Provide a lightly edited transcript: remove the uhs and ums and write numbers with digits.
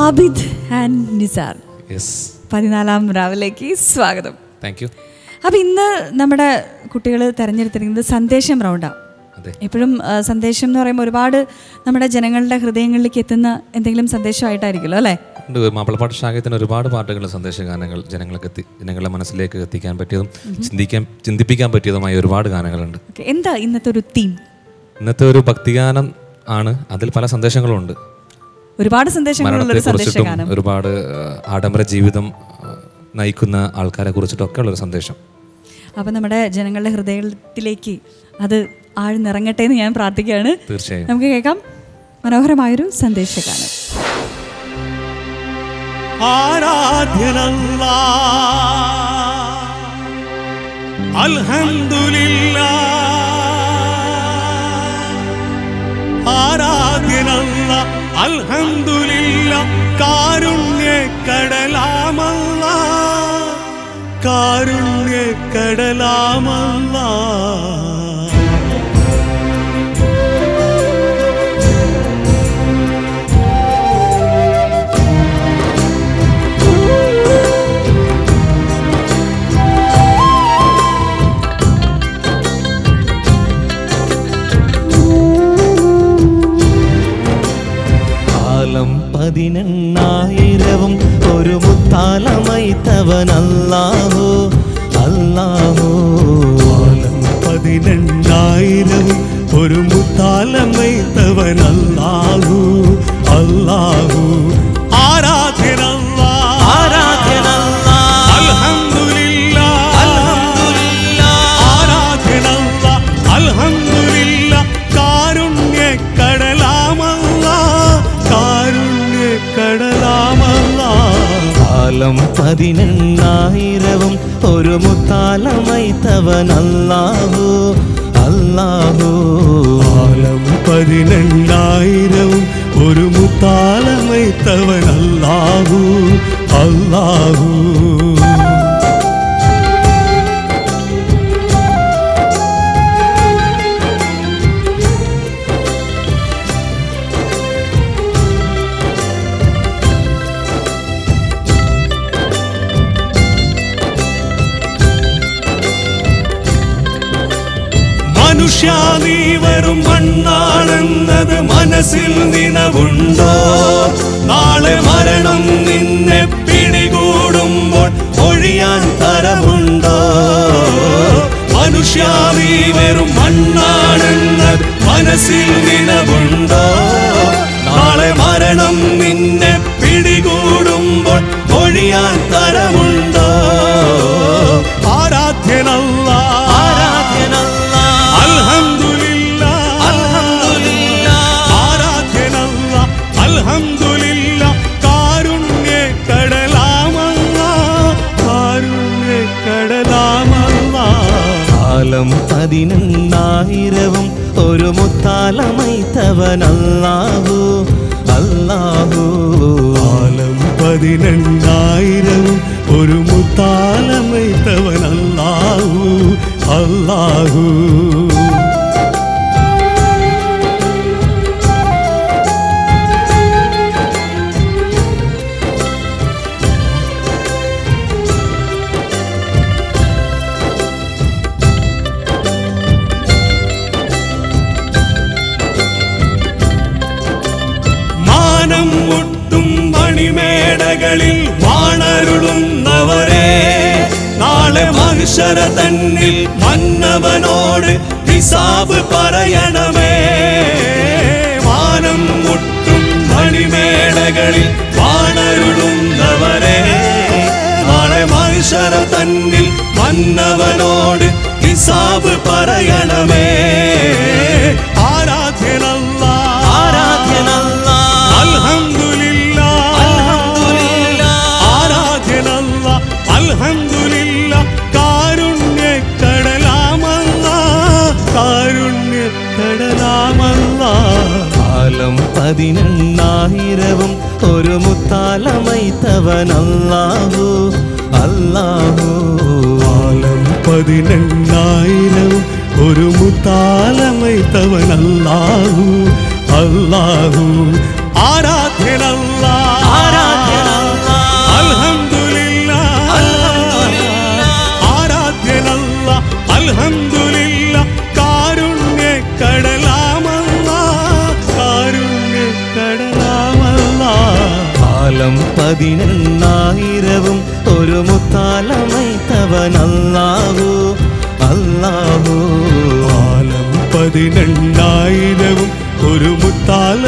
Abid and Nisar, 14-ാം രാവിലേക്ക് സ്വാഗതം. Thank you. അപ്പോൾ ഇന്ന് നമ്മുടെ കുട്ടികൾ തിരഞ്ഞെടുത്തിരിക്കുന്നത് സന്ദേശം റൗണ്ടാണ്. എപ്പോഴും സന്ദേശം എന്ന് പറയുമ്പോൾ ഒരുപാട് നമ്മുടെ ജനങ്ങളുടെ ഹൃദയങ്ങളിലേക്ക് എത്തുന്ന എന്തെങ്കിലും സന്ദേശമായിട്ടായിരിക്കുമല്ലോ അല്ലേ? മാപ്പിളപ്പാട്ട് ശാഖത്തിന് ഒരുപാട് പാട്ടുകൾ, സന്ദേശഗാനങ്ങൾ ജനങ്ങളുടെ മനസ്സിലേക്ക് എത്തിക്കാൻ പറ്റിയതും ചിന്തിപ്പിക്കാൻ പറ്റിയതുമായ ഒരുപാട് ഗാനങ്ങളുണ്ട്. എന്താ ഇന്നത്തെ ഒരു തീം? ഇന്നത്തെ ഒരു ഭക്തിഗാനം ആണ്. അതിൽ പല സന്ദേശങ്ങളുണ്ട്. ഒരുപാട് സന്ദേശങ്ങളുള്ള ഒരുപാട് ആഡംബര ജീവിതം നയിക്കുന്ന ആൾക്കാരെ കുറിച്ചിട്ടൊക്കെ ഉള്ളൊരു സന്ദേശം. അപ്പം നമ്മുടെ ജനങ്ങളുടെ ഹൃദയത്തിലേക്ക് അത് ആഴ്ന്നിറങ്ങട്ടെ എന്ന് ഞാൻ പ്രാർത്ഥിക്കുകയാണ്. തീർച്ചയായും നമുക്ക് കേൾക്കാം മനോഹരമായൊരു സന്ദേശഗാനം. ആരാധ്യനല്ലാ അൽഹംദുലില്ലാ, ആരാധ്യനല്ലാ അൽഹംദുലില്ലാ, കാരുണ്യക്കടലാമല്ലാ, കാരുണ്യക്കടലാമല്ലാ. കാലം 18,000 ഒരു മുത്താലമൈത്തവൻ അല്ലാഹു അല്ലാഹു. കാലം 18,000 ഒരു മുത്താലമൈത്തവൻ അല്ലാഹു അല്ലാഹു. ആരാധ്യനല്ലാ ആരാധ്യനല്ലാ അൽഹംദുലില്ലാ, അൽഹംദുലില്ലാ, ആരാധ്യനല്ലാ അൽഹംദുലില്ലാ, കാരുണ്യക്കടലാമല്ലാ, കാരുണ്യക്കടലാമല്ലാ. കാലം 18,000 ഒരു മുത്താലമൈത്തവൻ അല്ലാഹു അല്ലാഹു. കാലം 18,000 ഒരു മുത്താലമൈത്തവൻ അല്ലാഹു അല്ലാഹു. മനുഷ്യ നീ വെറും മണ്ണാണെന്നത് മനസ്സിൽ നിനവുണ്ടോ? നാളെ മരണം നിന്നെ പിടികൂടുമ്പോൾ ഒഴിയാൻ തരമുണ്ടോ? മനുഷ്യ നീ വെറും മണ്ണാണെന്നത് മനസ്സിൽ നിനവുണ്ടോ? നാളെ മരണം നിന്നെ പിടികൂടുമ്പോൾ ഒഴിയാൻ തരമുണ്ടോ? ആരാധ്യനല്ലാ ആരാധ്യനല്ലാ അൽഹംദുലില്ലാ, അൽഹംദുലില്ലാ, ആരാധ്യനല്ലാ അൽഹംദുലില്ലാ, കാരുണ്യക്കടലാമല്ലാ, കാരുണ്യക്കടലാമല്ലാ. കാലം 18,000 ഒരു മുത്താലമൈത്തവൻ അല്ലാഹു അല്ലാഹു. കാലം 18,000 ഒരു മുത്താലമൈത്തവൻ അല്ലാഹു അല്ലാഹു. മാനം മുട്ടും മണിമേടകളിൽ വാണരുളുന്നവരെ, നാളെ മനുഷ്യര തന്നിൽ മന്നവനോട് ഹിസാബ് പറയണമേ. മാനം മുട്ടും മണിമേടകളിൽ വാണരുളുന്നവരെ, നാളെ മനുഷ്യര തന്നിൽ മന്നവനോട് ഹിസാബ് പറയണമേ. ആരാധ്യനല്ലാ ആരാധ്യനല്ലാ അൽഹംദുലില്ലാ, അൽഹംദുലില്ലാ, ആരാധ്യനല്ലാ അൽഹംദുലില്ലാ, കാരുണ്യക്കടലാമല്ലാ, കാരുണ്യക്കടലാമല്ലാ. കാലം 18,000 ഒരു മുത്താലമൈത്തവൻ അല്ലാഹു അല്ലാഹു. കാലം 18,000 ഒരു മുത്താലമൈത്തവൻ അല്ലാഹു അല്ലാഹു. ആരാധ്യനല്ലാ കാലം 18,000 ഒരു മുത്താലമൈത്തവൻ അല്ലാഹു അല്ലാഹു കാലം 18,000 ഒരു മുത്താല